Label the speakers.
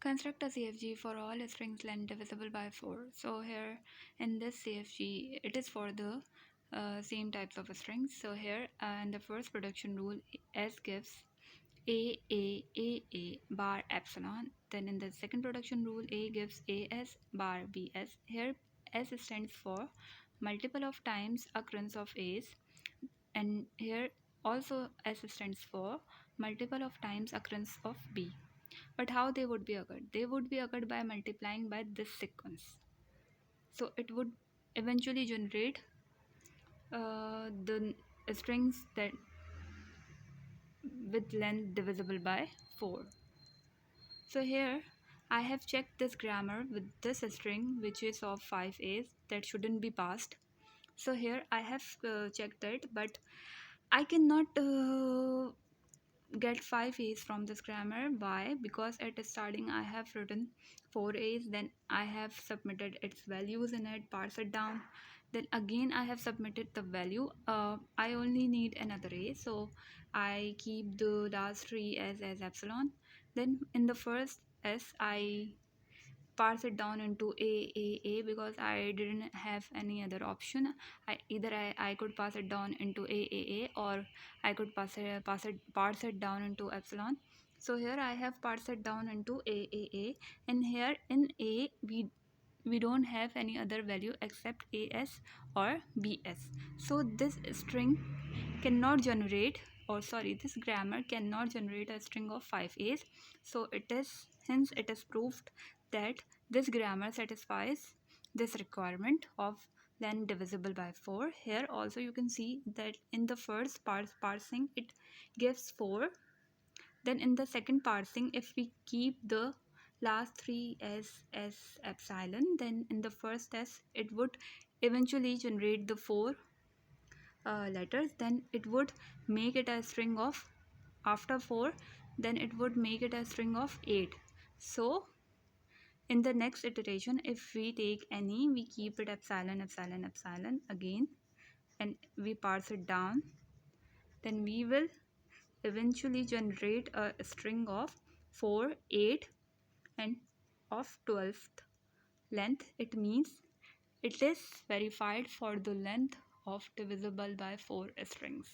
Speaker 1: Construct a CFG for all strings length divisible by 4. So here in this CFG, it is for the same types of strings. So here in the first production rule, S gives A bar epsilon. Then in the second production rule, A gives AS bar BS. Here S stands for multiple of times occurrence of A's, and here also S stands for multiple of times occurrence of B. But how they would be occurred? They would be occurred by multiplying by this sequence. So it would eventually generate the strings that with length divisible by 4. So here I have checked this grammar with this string which is of 5 A's that shouldn't be passed. So here I have checked it, but I cannot get 5 A's from this grammar. Why? Because at starting I have written 4 A's, then I have submitted its values in it, parse it down, then again I have submitted the value. I only need another A, so I keep the last 3 as epsilon. Then in the first S I parse it down into a because I didn't have any other option. I could pass it down into a or I could parse it down into epsilon. So here I have parsed it down into a, and here in a we don't have any other value except as or bs. So this string cannot generate, or sorry, this grammar cannot generate a string of 5 A's. So it is proved that this grammar satisfies this requirement of length divisible by 4. Here also you can see that in the first parsing it gives 4. Then in the second parsing, if we keep the last 3 as epsilon, then in the first s it would eventually generate the 4 letters. Then it would make it a string of, after 4, then it would make it a string of 8. So in the next iteration, if we take any, we keep it epsilon again, and we parse it down, then we will eventually generate a string of 4, 8 and of 12th length. It means it is verified for the length of divisible by 4 strings.